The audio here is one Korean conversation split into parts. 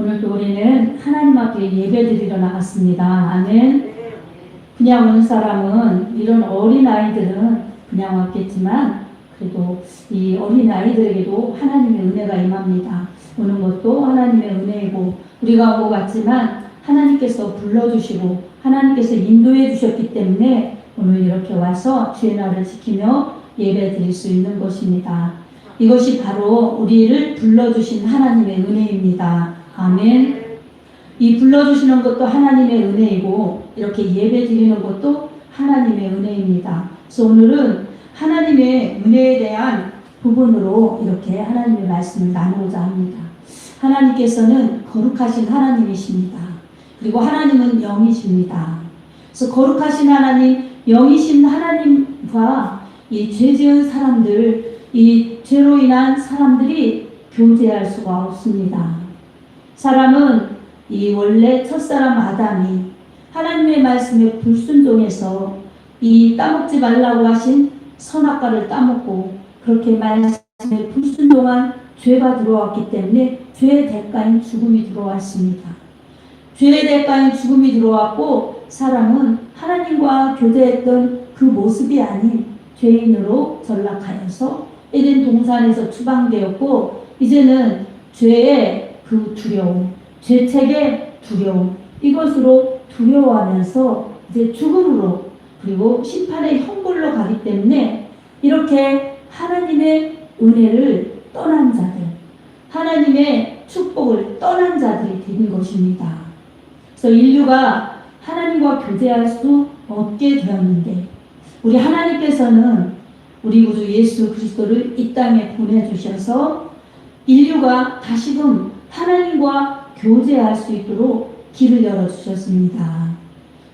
오늘도 우리는 하나님 앞에 예배드리러 나갔습니다. 아멘. 그냥 온 사람은, 이런 어린아이들은 그냥 왔겠지만 그래도 이 어린아이들에게도 하나님의 은혜가 임합니다. 오는 것도 하나님의 은혜이고, 우리가 온 것 같지만 하나님께서 불러주시고 하나님께서 인도해 주셨기 때문에 오늘 이렇게 와서 주의 날을 지키며 예배 드릴 수 있는 것입니다. 이것이 바로 우리를 불러주신 하나님의 은혜입니다. 아멘. 이 불러주시는 것도 하나님의 은혜이고, 이렇게 예배 드리는 것도 하나님의 은혜입니다. 그래서 오늘은 하나님의 은혜에 대한 부분으로 이렇게 하나님의 말씀을 나누고자 합니다. 하나님께서는 거룩하신 하나님이십니다. 그리고 하나님은 영이십니다. 그래서 거룩하신 하나님, 영이신 하나님과 이 죄 지은 사람들, 이 죄로 인한 사람들이 교제할 수가 없습니다. 사람은 이 원래 첫사람 아담이 하나님의 말씀에 불순종해서 이 따먹지 말라고 하신 선악과를 따먹고, 그렇게 말씀에 불순종한 죄가 들어왔기 때문에 죄의 대가인 죽음이 들어왔습니다. 죄의 대가인 죽음이 들어왔고, 사람은 하나님과 교제했던 그 모습이 아닌 죄인으로 전락하여서 에덴 동산에서 추방되었고, 이제는 죄의 그 두려움, 죄책의 두려움, 이것으로 두려워하면서 이제 죽음으로, 그리고 심판의 형벌로 가기 때문에 이렇게 하나님의 은혜를 떠난 자들, 하나님의 축복을 떠난 자들이 된 것입니다. 그래서 인류가 하나님과 교제할 수 없게 되었는데, 우리 하나님께서는 우리 구주 예수 그리스도를 이 땅에 보내주셔서 인류가 다시금 하나님과 교제할 수 있도록 길을 열어주셨습니다.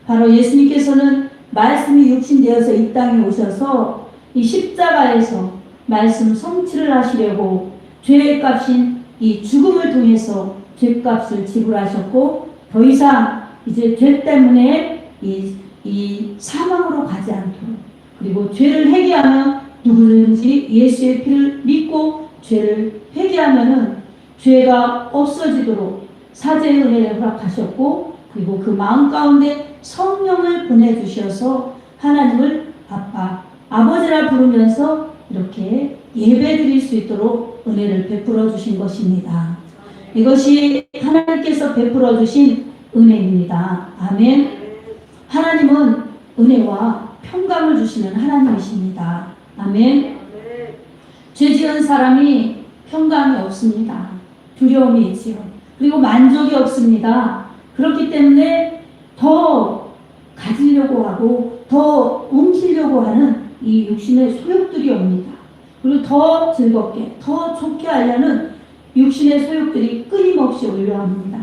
바로 예수님께서는 말씀이 육신되어서 이 땅에 오셔서 이 십자가에서 말씀 성취를 하시려고 죄의 값인 이 죽음을 통해서 죄값을 지불하셨고, 더 이상 이제 죄 때문에 이 사망으로 가지 않도록, 그리고 죄를 회개하면 누구든지 예수의 피를 믿고 죄를 회개하면은 죄가 없어지도록 사죄의 은혜를 허락하셨고, 그리고 그 마음 가운데 성령을 보내주셔서 하나님을 아빠, 아버지라 부르면서 이렇게 예배드릴 수 있도록 은혜를 베풀어 주신 것입니다. 이것이 하나님께서 베풀어 주신 은혜입니다. 아멘. 하나님은 은혜와 평강을 주시는 하나님이십니다. 아멘. 죄 지은 사람이 평강이 없습니다. 두려움이 있지요. 그리고 만족이 없습니다. 그렇기 때문에 더 가지려고 하고 더 옮기려고 하는 이 육신의 소욕들이 옵니다. 그리고 더 즐겁게, 더 좋게 하려는 육신의 소욕들이 끊임없이 올라옵니다.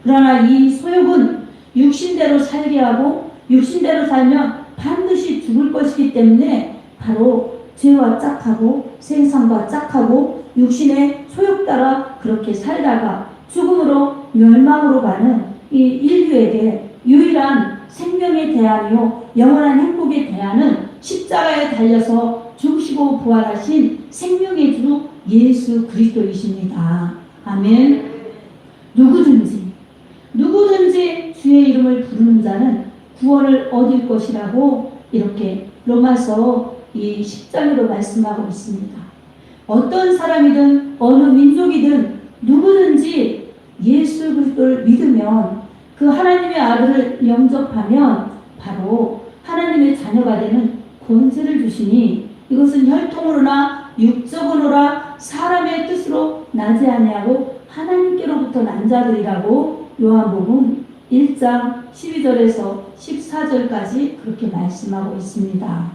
그러나 이 소욕은 육신대로 살게 하고, 육신대로 살면 반드시 죽을 것이기 때문에 바로 죄와 짝하고 세상과 짝하고 육신의 소욕 따라 그렇게 살다가 죽음으로 멸망으로 가는 이 인류에게 유일한 생명의 대안이요 영원한 행복의 대안은 십자가에 달려서 죽으시고 부활하신 생명의 주 예수 그리스도이십니다. 아멘. 누구든지 주의 이름을 부르는 자는 구원을 얻을 것이라고 이렇게 로마서 이 10장으로 말씀하고 있습니다. 어떤 사람이든 어느 민족이든 누구든지 예수 그리스도를 믿으면, 그 하나님의 아들을 영접하면 바로 하나님의 자녀가 되는 권세를 주시니, 이것은 혈통으로나 육적으로나 사람의 뜻으로 나지 아니하고 하나님께로부터 난 자들이라고 요한복음 1장 12절에서 14절까지 그렇게 말씀하고 있습니다.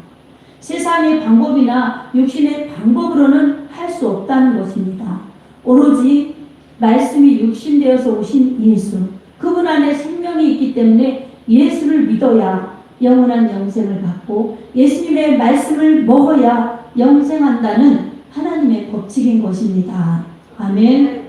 세상의 방법이나 육신의 방법으로는 할 수 없다는 것입니다. 오로지 말씀이 육신되어서 오신 예수, 그분 안에 생명이 있기 때문에 예수를 믿어야 영원한 영생을 받고, 예수님의 말씀을 먹어야 영생한다는 하나님의 법칙인 것입니다. 아멘.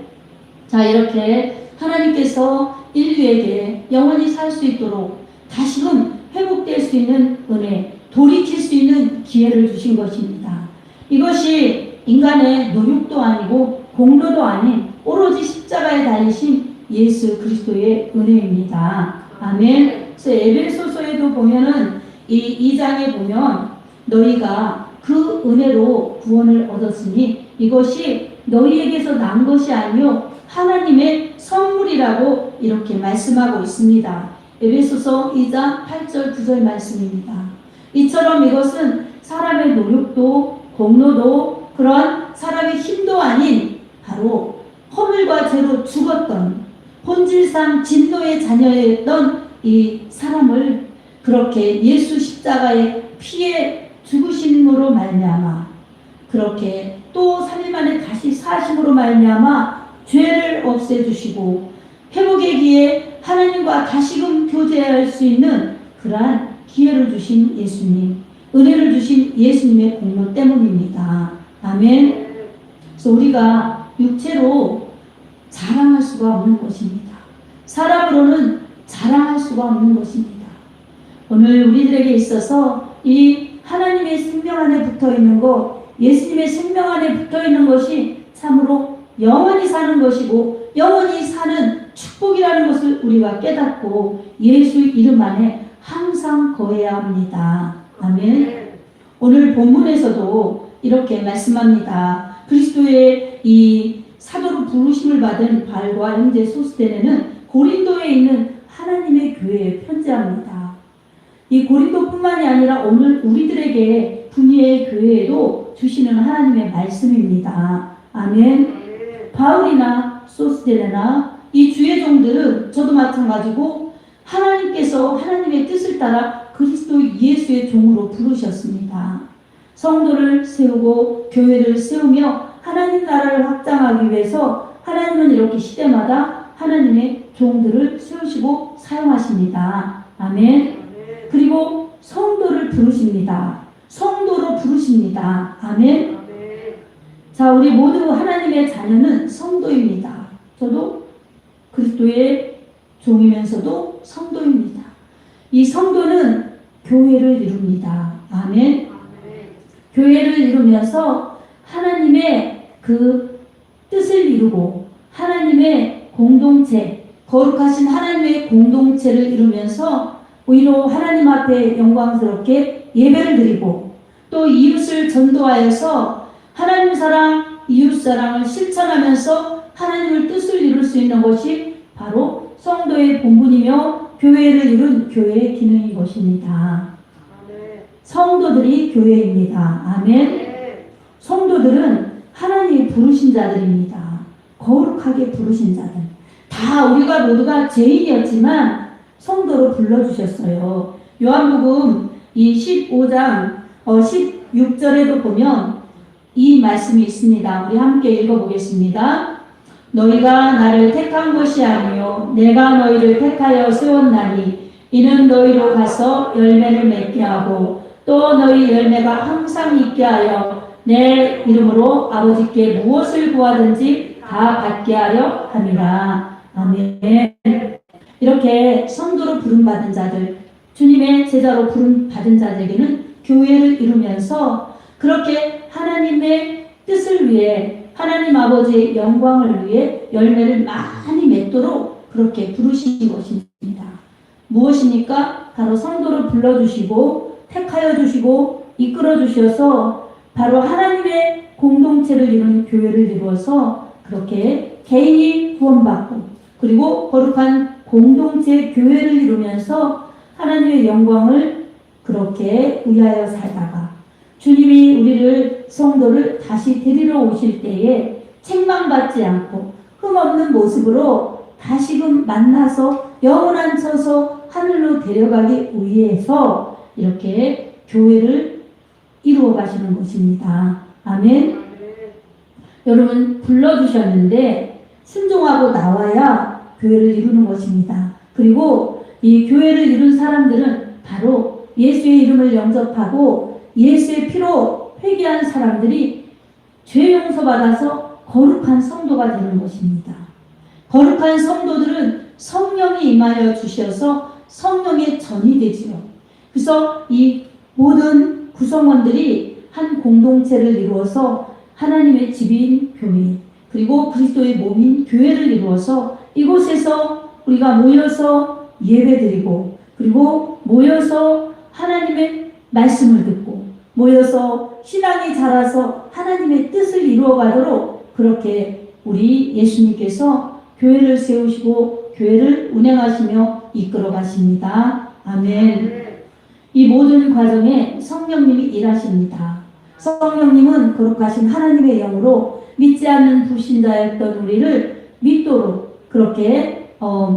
자, 이렇게 하나님께서 인류에게 영원히 살 수 있도록 다시금 회복될 수 있는 은혜, 돌이킬 수 있는 기회를 주신 것입니다. 이것이 인간의 노력도 아니고 공로도 아닌 오로지 십자가에 달리신 예수 그리스도의 은혜입니다. 아멘. 그래서 에베소서에도 보면은 이 2장에 보면 너희가 그 은혜로 구원을 얻었으니 이것이 너희에게서 난 것이 아니요 하나님의 선물이라고 이렇게 말씀하고 있습니다. 에베소서 2장 8절 9절 말씀입니다. 이처럼 이것은 사람의 노력도 공로도 그런 사람의 힘도 아닌 바로 허물과 죄로 죽었던 본질상 진노의 자녀였던 이 사람을 그렇게 예수 십자가의 피에 죽으심으로 말미암아 그렇게 또 3일 만에 다시 사심으로 말미암아 죄를 없애주시고 회복의 기회에 하나님과 다시금 교제할 수 있는 그러한 기회를 주신 예수님, 은혜를 주신 예수님의 공로 때문입니다. 아멘. 그래서 우리가 육체로 자랑할 수가 없는 것입니다. 사람으로는 자랑할 수가 없는 것입니다. 오늘 우리들에게 있어서 이 하나님의 생명 안에 붙어 있는 것, 예수님의 생명 안에 붙어 있는 것이 참으로 영원히 사는 것이고 영원히 사는 축복이라는 것을 우리가 깨닫고 예수 이름 안에 항상 거해야 합니다. 아멘. 오늘 본문에서도 이렇게 말씀합니다. 그리스도의 이 사도로 부르심을 받은 바울과 형제 소스데네는 고린도에 있는 하나님의 교회에 편지합니다. 이 고린도뿐만이 아니라 오늘 우리들에게 분이의 교회에도 주시는 하나님의 말씀입니다. 아멘. 바울이나 소스데네나 이 주의 종들은 저도 마찬가지고 하나님께서 하나님의 뜻을 따라 그리스도 예수의 종으로 부르셨습니다. 성도를 세우고 교회를 세우며 하나님 나라를 확장하기 위해서 하나님은 이렇게 시대마다 하나님의 종들을 세우시고 사용하십니다. 아멘. 그리고 성도를 부르십니다. 성도로 부르십니다. 아멘. 자, 우리 모두 하나님의 자녀는 성도입니다. 저도 그리스도의 종이면서도 성도입니다. 이 성도는 교회를 이룹니다. 아멘. 교회를 이루면서 하나님의 그 뜻을 이루고 하나님의 공동체, 거룩하신 하나님의 공동체를 이루면서 오히려 하나님 앞에 영광스럽게 예배를 드리고 또 이웃을 전도하여서 하나님 사랑, 이웃 사랑을 실천하면서 하나님의 뜻을 이룰 수 있는 것이 바로 성도의 본분이며 교회를 이룬 교회의 기능인 것입니다. 성도들이 교회입니다. 아멘. 성도들은 하나님이 부르신 자들입니다. 거룩하게 부르신 자들. 다 우리가 모두가 죄인이었지만 성도로 불러주셨어요. 요한복음 이 15장 16절에도 보면 이 말씀이 있습니다. 우리 함께 읽어보겠습니다. 너희가 나를 택한 것이 아니요 내가 너희를 택하여 세웠나니 이는 너희로 가서 열매를 맺게 하고 또 너희 열매가 항상 있게 하여 내 이름으로 아버지께 무엇을 구하든지 다 받게 하려 함이라. 아멘. 이렇게 성도로 부름받은 자들, 주님의 제자로 부름받은 자들에게는 교회를 이루면서 그렇게 하나님의 뜻을 위해 하나님 아버지의 영광을 위해 열매를 많이 맺도록 그렇게 부르신 것입니다. 무엇입니까? 바로 성도를 불러주시고 택하여 주시고 이끌어 주셔서 바로 하나님의 공동체를 이루는 교회를 이루어서 그렇게 개인이 구원받고 그리고 거룩한 공동체 교회를 이루면서 하나님의 영광을 그렇게 위하여 살다가 주님이 우리를 성도를 다시 데리러 오실 때에 책망받지 않고 흠없는 모습으로 다시금 만나서 영원한 처소 하늘로 데려가기 위해서 이렇게 교회를 이루어 가시는 것입니다. 아멘. 여러분 불러주셨는데 순종하고 나와야 교회를 이루는 것입니다. 그리고 이 교회를 이룬 사람들은 바로 예수의 이름을 영접하고 예수의 피로 회개한 사람들이 죄 용서받아서 거룩한 성도가 되는 것입니다. 거룩한 성도들은 성령이 임하여 주셔서 성령의 전이 되지요. 그래서 이 모든 구성원들이 한 공동체를 이루어서 하나님의 집인 교회 그리고 그리스도의 몸인 교회를 이루어서 이곳에서 우리가 모여서 예배드리고 그리고 모여서 하나님의 말씀을 듣고 모여서 신앙이 자라서 하나님의 뜻을 이루어가도록 그렇게 우리 예수님께서 교회를 세우시고 교회를 운행하시며 이끌어 가십니다. 아멘. 이 모든 과정에 성령님이 일하십니다. 성령님은 거룩하신 하나님의 영으로 믿지 않는 불신자였던 우리를 믿도록 그렇게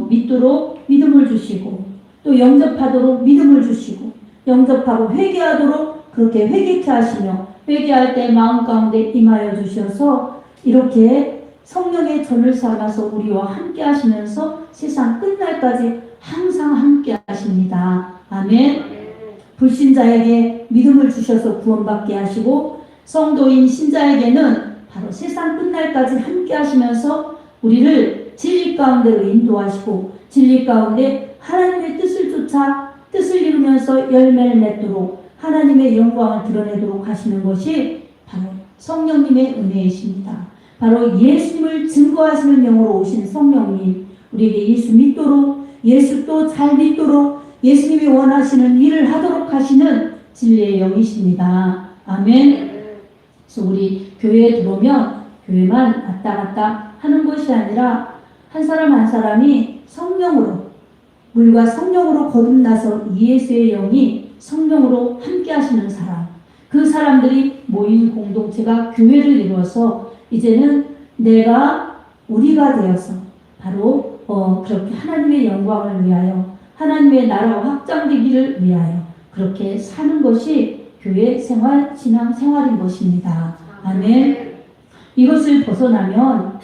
믿도록 믿음을 주시고 또 영접하도록 믿음을 주시고 영접하고 회개하도록 그렇게 회개케 하시며 회개할 때 마음 가운데 임하여 주셔서 이렇게 성령의 전을 삼아서 우리와 함께 하시면서 세상 끝날까지 항상 함께 하십니다. 아멘. 불신자에게 믿음을 주셔서 구원받게 하시고 성도인 신자에게는 바로 세상 끝날까지 함께 하시면서 우리를 진리 가운데로 인도하시고 진리 가운데 하나님의 뜻을 쫓아 뜻을 이루면서 열매를 맺도록 하나님의 영광을 드러내도록 하시는 것이 바로 성령님의 은혜이십니다. 바로 예수님을 증거하시는 영으로 오신 성령님, 우리에게 예수 믿도록 예수 또 잘 믿도록 예수님이 원하시는 일을 하도록 하시는 진리의 영이십니다. 아멘. 그래서 우리 교회에 들어오면 교회만 왔다 갔다 하는 것이 아니라 한 사람 한 사람이 성령으로 물과 성령으로 거듭나서 예수의 영이 성령으로 함께 하시는 사람, 그 사람들이 모인 공동체가 교회를 이루어서 이제는 우리가 되어서 바로 그렇게 하나님의 영광을 위하여 하나님의 나라가 확장되기를 위하여 그렇게 사는 것이 교회 생활, 신앙 생활인 것입니다. 아멘. 이것을 벗어나면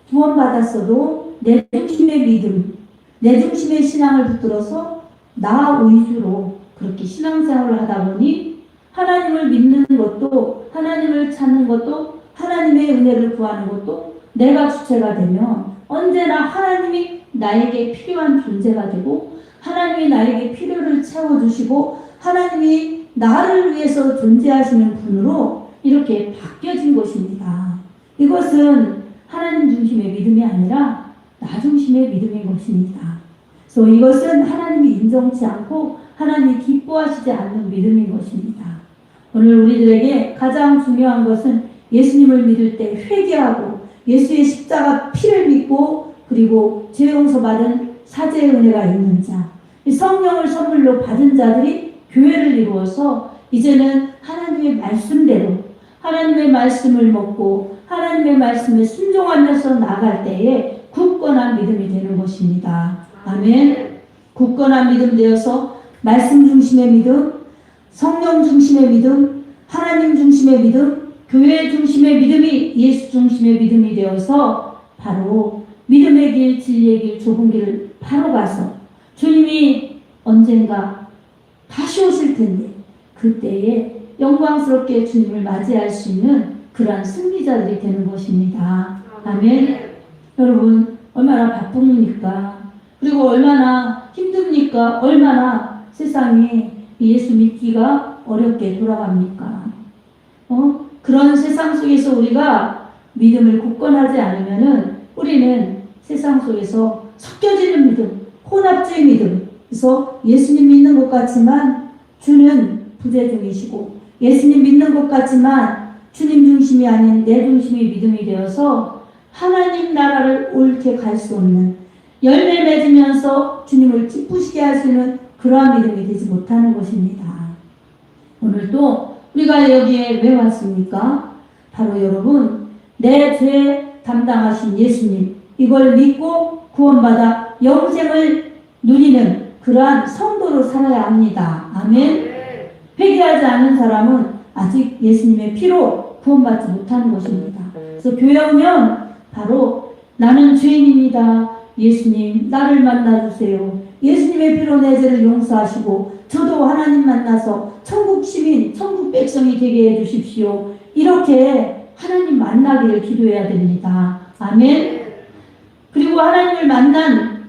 구원받았어도 내 중심의 믿음, 내 중심의 신앙을 붙들어서 나 위주로 그렇게 신앙생활을 하다 보니 하나님을 믿는 것도 하나님을 찾는 것도 하나님의 은혜를 구하는 것도 내가 주체가 되면 언제나 하나님이 나에게 필요한 존재가 되고 하나님이 나에게 필요를 채워주시고 하나님이 나를 위해서 존재하시는 분으로 이렇게 바뀌어진 것입니다. 이것은 하나님 중심의 믿음이 아니라 나 중심의 믿음인 것입니다. 그래서 이것은 하나님이 인정치 않고 하나님이 기뻐하시지 않는 믿음인 것입니다. 오늘 우리들에게 가장 중요한 것은 예수님을 믿을 때 회개하고 예수의 십자가 피를 믿고 그리고 죄 용서 받은 사죄의 은혜가 있는 자, 성령을 선물로 받은 자들이 교회를 이루어서 이제는 하나님의 말씀대로 하나님의 말씀을 먹고 하나님의 말씀에 순종하면서 나아갈 때에 굳건한 믿음이 되는 것입니다. 아멘. 굳건한 믿음 되어서 말씀 중심의 믿음, 성령 중심의 믿음, 하나님 중심의 믿음, 교회 중심의 믿음이 예수 중심의 믿음이 되어서 바로 믿음의 길, 진리의 길, 좁은 길을 바로 가서 주님이 언젠가 다시 오실 텐데 그때에 영광스럽게 주님을 맞이할 수 있는 그러한 승리자들이 되는 것입니다. 아멘. 여러분 얼마나 바쁩니까? 그리고 얼마나 힘듭니까? 얼마나 세상이 예수 믿기가 어렵게 돌아갑니까? 그런 세상 속에서 우리가 믿음을 굳건하지 않으면은 우리는 세상 속에서 섞여지는 믿음, 혼합주의 믿음, 그래서 예수님 믿는 것 같지만 주는 부재중이시고 예수님 믿는 것 같지만 주님 중심이 아닌 내 중심의 믿음이 되어서 하나님 나라를 옳게 갈 수 없는 열매 맺으면서 주님을 기쁘시게 할 수 있는 그러한 믿음이 되지 못하는 것입니다. 오늘도 우리가 여기에 왜 왔습니까? 바로 여러분 내 죄 담당하신 예수님 이걸 믿고 구원받아 영생을 누리는 그러한 성도로 살아야 합니다. 아멘. 회개하지 않은 사람은 아직 예수님의 피로 구원받지 못하는 것입니다. 그래서 교회 오면 바로 나는 죄인입니다. 예수님 나를 만나주세요. 예수님의 피로 내 죄를 용서하시고 저도 하나님 만나서 천국 시민, 천국 백성이 되게 해주십시오. 이렇게 하나님 만나기를 기도해야 됩니다. 아멘. 그리고 하나님을 만난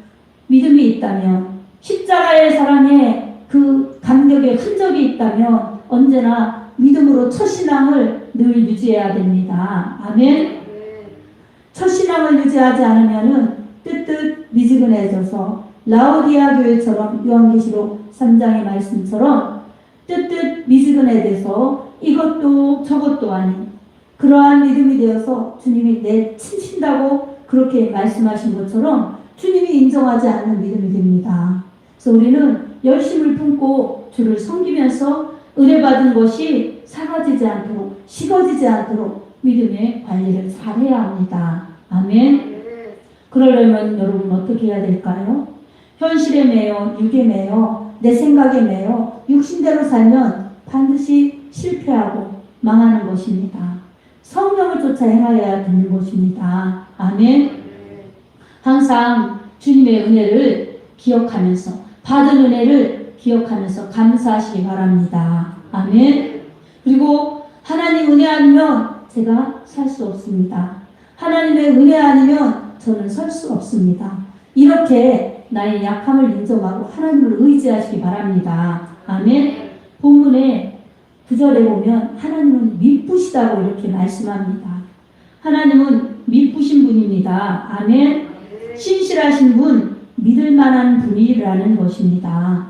믿음이 있다면 십자가의 사랑에 그 감격의 흔적이 있다면 언제나 믿음으로 첫 신앙을 늘 유지해야 됩니다. 아멘. 첫 신앙을 유지하지 않으면은 뜨뜻 미지근해져서 라오디아 교회처럼 요한계시록 3장의 말씀처럼 뜨뜻 미지근해져서 이것도 저것도 아닌 그러한 믿음이 되어서 주님이 내치신다고 그렇게 말씀하신 것처럼 주님이 인정하지 않는 믿음이 됩니다. 그래서 우리는 열심을 품고 주를 섬기면서 은혜 받은 것이 사라지지 않도록 식어지지 않도록 믿음의 관리를 잘해야 합니다. 아멘. 그러려면 여러분 어떻게 해야 될까요? 현실에 매여 육에 매여 내 생각에 매여 육신대로 살면 반드시 실패하고 망하는 것입니다. 성령을 쫓아 행하여야 되는 것입니다. 아멘. 항상 주님의 은혜를 기억하면서 받은 은혜를 기억하면서 감사하시기 바랍니다. 아멘. 그리고 하나님 은혜 아니면 제가 살 수 없습니다. 하나님의 은혜 아니면 저는 설 수 없습니다. 이렇게 나의 약함을 인정하고 하나님을 의지하시기 바랍니다. 아멘. 본문에 9절에 보면 하나님은 미쁘시다고 이렇게 말씀합니다. 하나님은 미쁘신 분입니다. 아멘. 신실하신 분, 믿을 만한 분이라는 것입니다.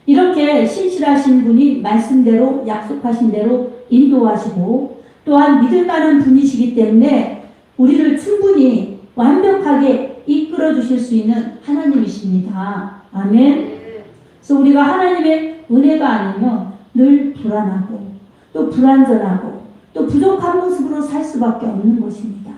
이렇게 신실하신 분이 말씀대로 약속하신 대로 인도하시고 또한 믿을 만한 분이시기 때문에 우리를 충분히 완벽하게 이끌어 주실 수 있는 하나님이십니다. 아멘. 그래서 우리가 하나님의 은혜가 아니면 늘 불안하고 또 불완전하고 또 부족한 모습으로 살 수밖에 없는 것입니다.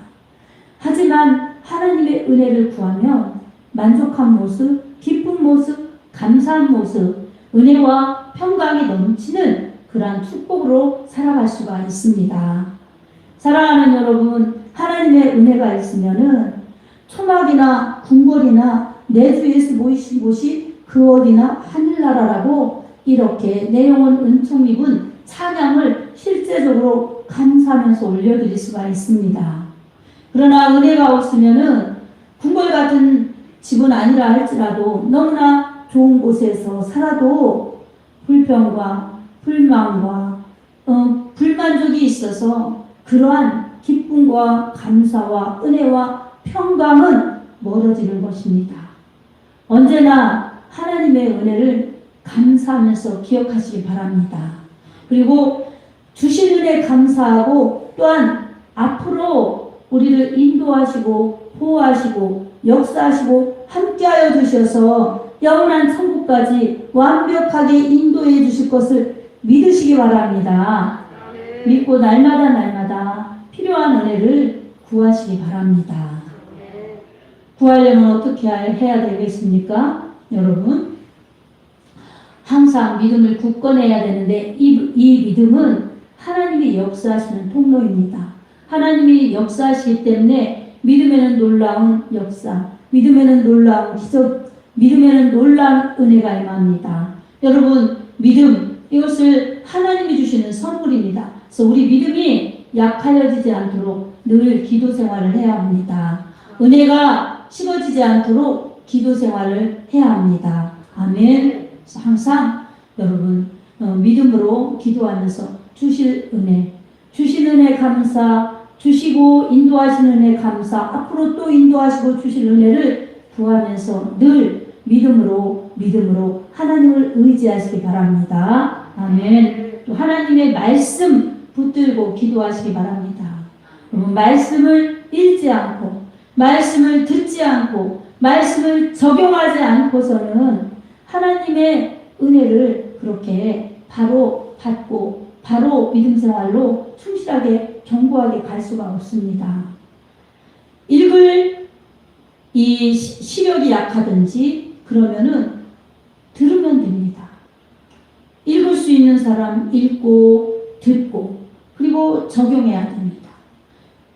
하지만 하나님의 은혜를 구하면 만족한 모습, 기쁜 모습, 감사한 모습, 은혜와 평강이 넘치는 그러한 축복으로 살아갈 수가 있습니다. 사랑하는 여러분, 하나님의 은혜가 있으면은 초막이나 궁궐이나 내 주 예수 모이신 곳이 그 어디나 하늘나라라고 이렇게 내 영혼 은총 입은 찬양을 실제적으로 감사하면서 올려드릴 수가 있습니다. 그러나 은혜가 없으면은 궁궐 같은 집은 아니라 할지라도 너무나 좋은 곳에서 살아도 불평과 불만과 불만족이 있어서 그러한 기쁨과 감사와 은혜와 평강은 멀어지는 것입니다. 언제나 하나님의 은혜를 감사하면서 기억하시기 바랍니다. 그리고 주신 은혜 감사하고 또한 앞으로 우리를 인도하시고 보호하시고 역사하시고 함께하여 주셔서 영원한 천국까지 완벽하게 인도해 주실 것을 믿으시기 바랍니다. 믿고 날마다 필요한 은혜를 구하시기 바랍니다. 구하려면 어떻게 해야 되겠습니까? 여러분, 항상 믿음을 굳건해야 되는데 이 믿음은 하나님이 역사하시는 통로입니다. 하나님이 역사하시기 때문에 믿음에는 놀라운 역사, 믿음에는 놀라운 기적, 믿음에는 놀라운 은혜가 임합니다. 여러분, 믿음, 이것을 하나님이 주시는 선물입니다. 그래서 우리 믿음이 약하여지지 않도록 늘 기도 생활을 해야 합니다. 은혜가 식어지지 않도록 기도 생활을 해야 합니다. 아멘. 그래서 항상 여러분 믿음으로 기도하면서 주실 은혜 감사, 주시고 인도하시는 은혜 감사, 앞으로 또 인도하시고 주실 은혜를 구하면서 늘 믿음으로 하나님을 의지하시기 바랍니다. 아멘. 또 하나님의 말씀 붙들고 기도하시기 바랍니다. 말씀을 읽지 않고 말씀을 듣지 않고 말씀을 적용하지 않고서는 하나님의 은혜를 그렇게 바로 받고 바로 믿음 생활로 충실하게 견고하게 갈 수가 없습니다. 읽을 이 시력이 약하든지 그러면은 들으면 됩니다. 읽을 수 있는 사람 읽고 듣고 그리고 적용해야 됩니다.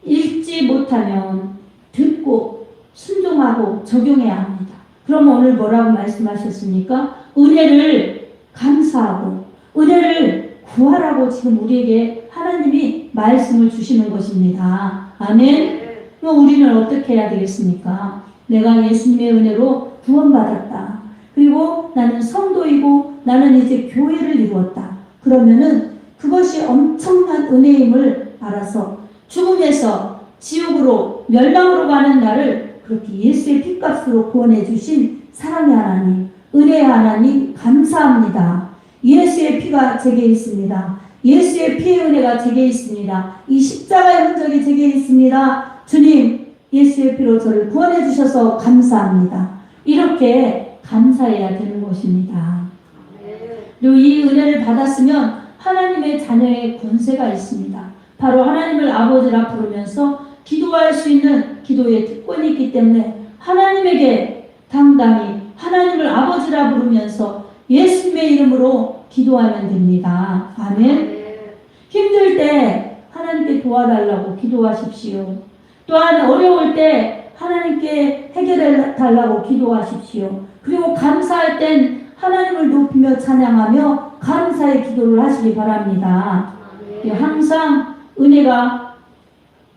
읽지 못하면 듣고 순종하고 적용해야 합니다. 그럼 오늘 뭐라고 말씀하셨습니까? 은혜를 감사하고 은혜를 구하라고 지금 우리에게 하나님이 말씀을 주시는 것입니다. 아멘. 그럼 우리는 어떻게 해야 되겠습니까? 내가 예수님의 은혜로 구원받았다. 그리고 나는 성도이고 나는 이제 교회를 이루었다. 그러면은 그것이 엄청난 은혜임을 알아서 죽음에서 지옥으로 멸망으로 가는 나를 그렇게 예수의 피값으로 구원해 주신 사랑의 하나님, 은혜의 하나님 감사합니다. 예수의 피가 제게 있습니다. 예수의 피의 은혜가 제게 있습니다. 이 십자가의 흔적이 제게 있습니다. 주님, 예수의 피로 저를 구원해 주셔서 감사합니다. 이렇게 감사해야 되는 것입니다. 그리고 이 은혜를 받았으면 하나님의 자녀의 권세가 있습니다. 바로 하나님을 아버지라 부르면서 기도할 수 있는 기도의 특권이 있기 때문에 하나님에게 당당히 하나님을 아버지라 부르면서 예수님의 이름으로 기도하면 됩니다. 아멘. 힘들 때 하나님께 도와달라고 기도하십시오. 또한 어려울 때 하나님께 해결해 달라고 기도하십시오. 그리고 감사할 땐 하나님을 높이며 찬양하며 감사의 기도를 하시기 바랍니다. 항상 은혜가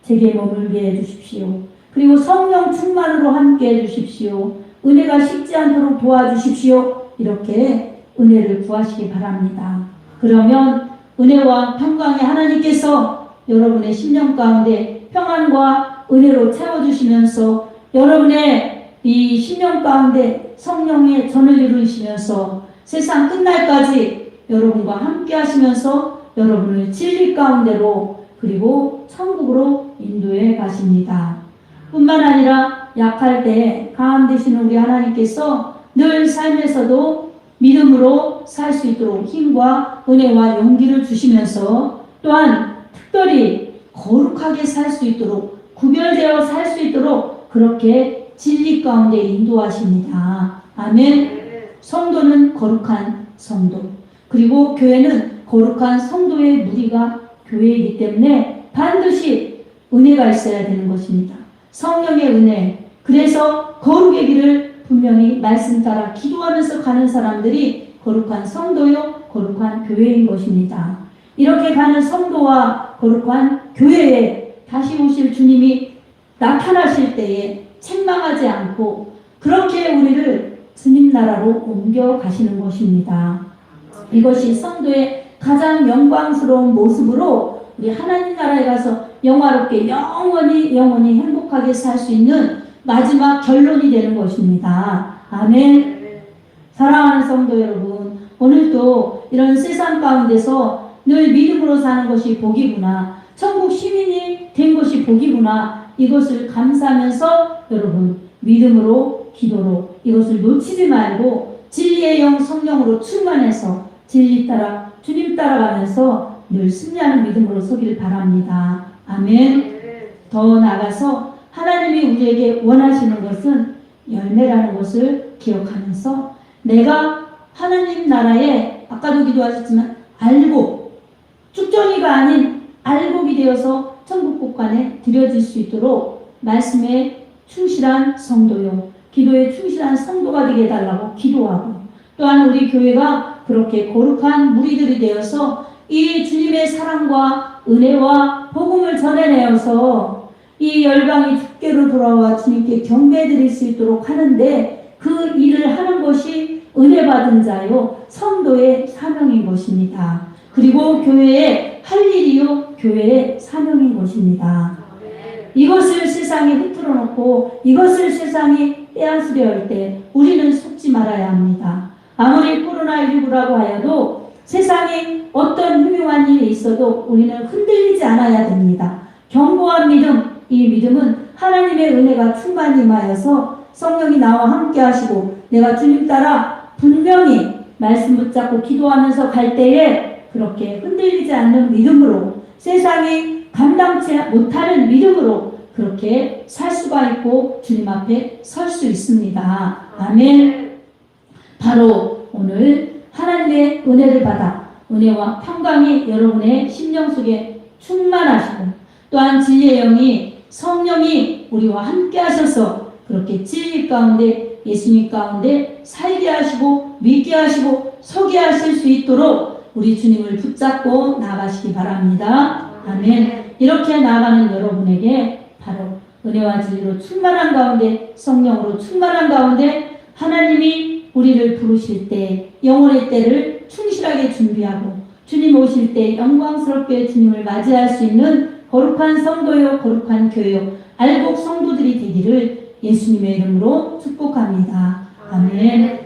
제게 머물게 해주십시오. 그리고 성령 충만으로 함께 해주십시오. 은혜가 식지 않도록 도와주십시오. 이렇게 은혜를 구하시기 바랍니다. 그러면 은혜와 평강의 하나님께서 여러분의 심령 가운데 평안과 은혜로 채워주시면서 여러분의 이 심령 가운데 성령의 전을 이루시면서 세상 끝날까지 여러분과 함께 하시면서 여러분을 진리 가운데로 그리고 천국으로 인도해 가십니다. 뿐만 아니라 약할 때 강함 되시는 우리 하나님께서 늘 삶에서도 믿음으로 살 수 있도록 힘과 은혜와 용기를 주시면서 또한 특별히 거룩하게 살 수 있도록 구별되어 살 수 있도록 그렇게 진리 가운데 인도하십니다. 아멘. 성도는 거룩한 성도, 그리고 교회는 거룩한 성도의 무리가 교회이기 때문에 반드시 은혜가 있어야 되는 것입니다. 성령의 은혜. 그래서 거룩의 길을 분명히 말씀 따라 기도하면서 가는 사람들이 거룩한 성도요 거룩한 교회인 것입니다. 이렇게 가는 성도와 거룩한 교회에 다시 오실 주님이 나타나실 때에 책망하지 않고 그렇게 우리를 주님 나라로 옮겨 가시는 것입니다. 이것이 성도의 가장 영광스러운 모습으로 우리 하나님 나라에 가서 영화롭게 영원히 행복하게 살 수 있는 마지막 결론이 되는 것입니다. 아멘. 사랑하는 성도 여러분, 오늘도 이런 세상 가운데서 늘 믿음으로 사는 것이 복이구나, 천국 시민이 된 것이 복이구나, 이것을 감사하면서 여러분 믿음으로 기도로 이것을 놓치지 말고 진리의 영 성령으로 충만해서 진리 따라 주님 따라가면서 늘 승리하는 믿음으로 서기를 바랍니다. 아멘. 더 나아가서 하나님이 우리에게 원하시는 것은 열매라는 것을 기억하면서 내가 하나님 나라에 아까도 기도하셨지만 알고 쭉정이가 아닌 알곡이 되어서 천국 곳간에 들여질 수 있도록 말씀에 충실한 성도요 기도에 충실한 성도가 되게 해달라고 기도하고, 또한 우리 교회가 그렇게 거룩한 무리들이 되어서 이 주님의 사랑과 은혜와 복음을 전해내어서 이 열방이 주께로 돌아와 주님께 경배드릴 수 있도록 하는데 그 일을 하는 것이 은혜 받은 자요 성도의 사명인 것입니다. 그리고 교회의 할 일이요 교회의 사명인 것입니다. 이것을 세상에 흐트러 놓고 이것을 세상이 빼앗으려 할 때 우리는 속지 말아야 합니다. 아무리 코로나19라고 하여도 세상에 어떤 흉흉한 일이 있어도 우리는 흔들리지 않아야 됩니다. 견고한 믿음, 이 믿음은 하나님의 은혜가 충만히 임하여서 성령이 나와 함께 하시고 내가 주님 따라 분명히 말씀 붙잡고 기도하면서 갈 때에 그렇게 흔들리지 않는 믿음으로 세상이 감당치 못하는 믿음으로 그렇게 살 수가 있고 주님 앞에 설 수 있습니다. 아멘. 바로 오늘 하나님의 은혜를 받아 은혜와 평강이 여러분의 심령 속에 충만하시고 또한 진리의 영이 성령이 우리와 함께 하셔서 그렇게 진리 가운데 예수님 가운데 살게 하시고 믿게 하시고 서게 하실 수 있도록 우리 주님을 붙잡고 나아가시기 바랍니다. 아멘. 이렇게 나아가는 여러분에게 바로 은혜와 진리로 충만한 가운데 성령으로 충만한 가운데 하나님이 우리를 부르실 때 영혼의 때를 충실하게 준비하고 주님 오실 때 영광스럽게 주님을 맞이할 수 있는 거룩한 성도요 거룩한 교회요 알곡 성도들이 되기를 예수님의 이름으로 축복합니다. 아멘.